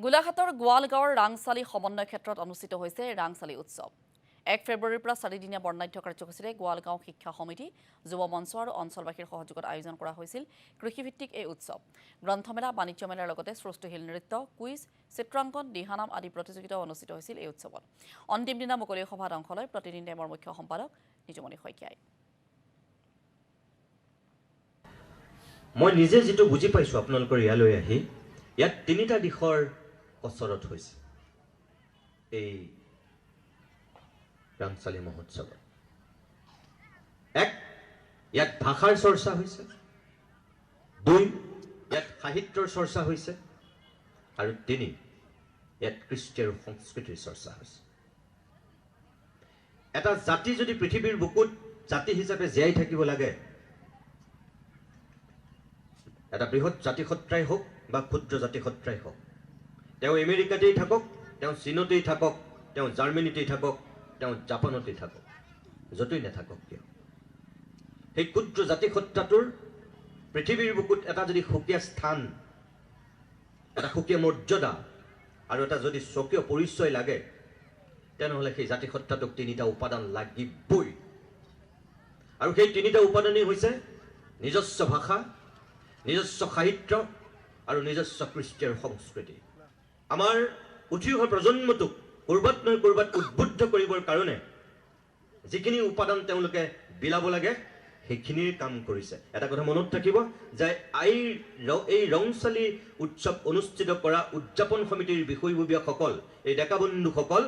গোলাঘাটৰ গোৱালগাঁৱৰ ৰাংচালি সমন্বয় ক্ষেত্ৰত অনুষ্ঠিত হৈছে ৰাংচালি উৎসৱ। 1 ফেব্ৰুৱাৰীৰ পৰা 4 দিনীয়া বৰ্ণাঢ্য কাৰ্যসূচীৰে গোৱালগাঁও শিক্ষা সমিতি, যুৱ মঞ্চ আৰু অঞ্চলবাসীৰ সহযোগত আয়োজন কৰা হৈছিল কৃষিভিত্তিক এই উৎসৱ। গ্ৰন্থমেলা, বাণিজ্য মেলাৰ লগতে সৃষ্টিশীল নৃত্য, কুইজ, চিত্ৰাংকন, দিহানাম আদি প্ৰতিযোগিতাও অনুষ্ঠিত হৈছিল এই উৎসৱত। অন্তিম দিনা মুকলি সভাত অংশ লয় প্ৰতিদিন টাইমৰ মুখ্য সম্পাদক নিজমণি শইকীয়াই। মই নিজে যেটো বুজি পাইছো আপোনালোকৰ ইয়ালৈ আহি ইয়াত তিনিটা দিশৰ কসৰত হৈছে এই ৰাংচালি মহোৎসৱত। এক, ইয়াত ভাষাৰ চৰ্চা হৈছে। 2, ইয়াত সাহিত্যৰ চৰ্চা হৈছে। আৰু 3, ইয়াত কৃষ্টি আৰু সংস্কৃতিৰ চৰ্চা হৈছে। এটা জাতি যদি পৃথিৱীৰ বুকুত জাতি হিচাপে জীয়াই থাকিব লাগে, এটা বৃহৎ জাতি সত্ৰাই হোক বা ক্ষুদ্ৰ জাতি সত্ৰাই হোক, তেওঁ আমেৰিকাতেই থাকক, তেওঁ চীনতেই থাকক, তেওঁ জাৰ্মানীতেই থাকক, তেওঁ জাপানতেই থাকক, য'তেই নাথাকক কিয়, সেই ক্ষুদ্ৰ জাতি সত্তাটোৰ পৃথিৱীৰ বুকুত এটা যদি সুকীয়া স্থান, এটা সুকীয়া মৰ্যাদা আৰু এটা যদি স্বকীয় পৰিচয় লাগে, তেনেহ'লে সেই জাতি সত্তাটোক তিনিটা উপাদান লাগিবই। আৰু সেই তিনিটা উপাদানেই হৈছে নিজস্ব ভাষা, নিজস্ব সাহিত্য আৰু নিজস্ব কৃষ্টি আৰু সংস্কৃতি। আমাৰ উঠি অহা প্ৰজন্মটোক ক'ৰবাত নহয় ক'ৰবাত উদ্বুদ্ধ কৰিবৰ কাৰণে যিখিনি উপাদান তেওঁলোকে বিলাব লাগে সেইখিনিৰ কাম কৰিছে। এটা কথা মনত থাকিব যে এই ৰংচালি উৎসৱ অনুষ্ঠিত কৰা উদযাপন সমিতিৰ বিষয়ববীয়াসকল, এই ডেকা বন্ধুসকল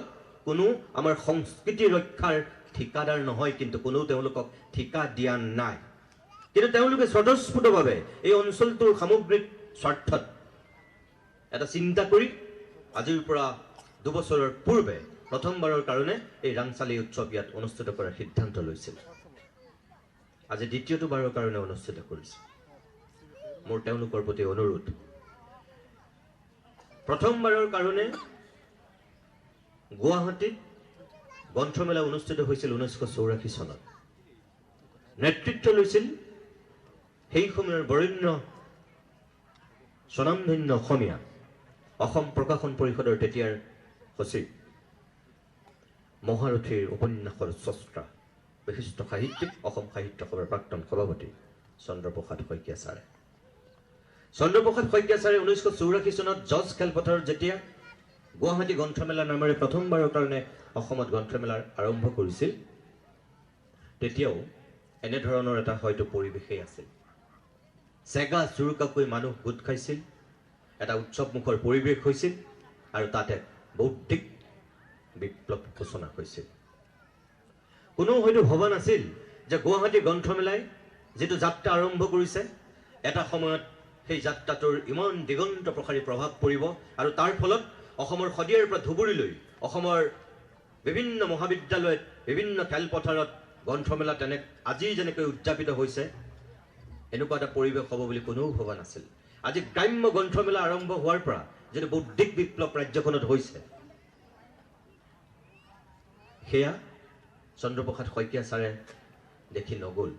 কোনো আমাৰ সংস্কৃতি ৰক্ষাৰ ঠিকাদাৰ নহয়, কিন্তু কোনো তেওঁলোকক ঠিকা দিয়া নাই। কিন্তু তেওঁলোকে স্বতঃস্ফূৰ্তভাৱে এই অঞ্চলটোৰ সামগ্ৰিক স্বাৰ্থত এটা চিন্তা কৰি আজিৰ পৰা 2 বছৰৰ পূৰ্বে প্ৰথমবাৰৰ কাৰণে এই ৰাংচালি উৎসৱ ইয়াত অনুষ্ঠিত কৰাৰ সিদ্ধান্ত লৈছিল। আজি দ্বিতীয়বাৰৰ কাৰণে অনুষ্ঠিত কৰিছে। মোৰ তেওঁলোকৰ প্ৰতি অনুৰোধ, প্ৰথমবাৰৰ কাৰণে গুৱাহাটীত গ্ৰন্থমেলা অনুষ্ঠিত হৈছিল 1984 চনত। নেতৃত্ব লৈছিল সেই সময়ৰ বৰেণ্য স্বনামধন্য অসমীয়া অসম প্ৰকাশন পৰিষদৰ তেতিয়াৰ সচিব, মহাৰথীৰ উপন্যাসৰ স্ৰষ্টা, বিশিষ্ট সাহিত্যিক, অসম সাহিত্য সভাৰ প্ৰাক্তন সভাপতি চন্দ্ৰপ্ৰসাদ শইকীয়া ছাৰে। চন্দ্ৰপ্ৰসাদ শইকীয়া ছাৰে 1984 চনত জজ খেলপথাৰত যেতিয়া গুৱাহাটী গ্ৰন্থমেলা নামেৰে প্ৰথমবাৰৰ কাৰণে অসমত গ্ৰন্থমেলাৰ আৰম্ভ কৰিছিল, তেতিয়াও এনেধৰণৰ এটা হয়তো পৰিৱেশেই আছিল। চেগা চুৰুকাকৈ মানুহ গোট খাইছিল, এটা উৎসৱমুখৰ পৰিৱেশ হৈছিল আৰু তাতে বৌদ্ধিক বিপ্লৱ সূচনা হৈছিল। কোনো হয়তো ভবা নাছিল যে গুৱাহাটী গ্ৰন্থমেলাই যিটো যাত্ৰা আৰম্ভ কৰিছে, এটা সময়ত সেই যাত্ৰাটোৰ ইমান দিগন্ত প্ৰসাৰী প্ৰভাৱ পৰিব আৰু তাৰ ফলত অসমৰ শদিয়াৰ পৰা ধুবুৰীলৈ অসমৰ বিভিন্ন মহাবিদ্যালয়ত, বিভিন্ন খেলপথাৰত গ্ৰন্থমেলা আজি যেনেকৈ উদযাপিত হৈছে, এনেকুৱা এটা পৰিৱেশ হ'ব বুলি কোনেও ভবা নাছিল। আজি গ্ৰাম্য গ্ৰন্থমেলা আৰম্ভ হোৱাৰ পৰা যিটো বৌদ্ধিক বিপ্লৱ ৰাজ্যখনত হৈছে, সেয়া চন্দ্ৰপ্ৰসাদ শইকীয়া ছাৰে দেখি নগ'ল।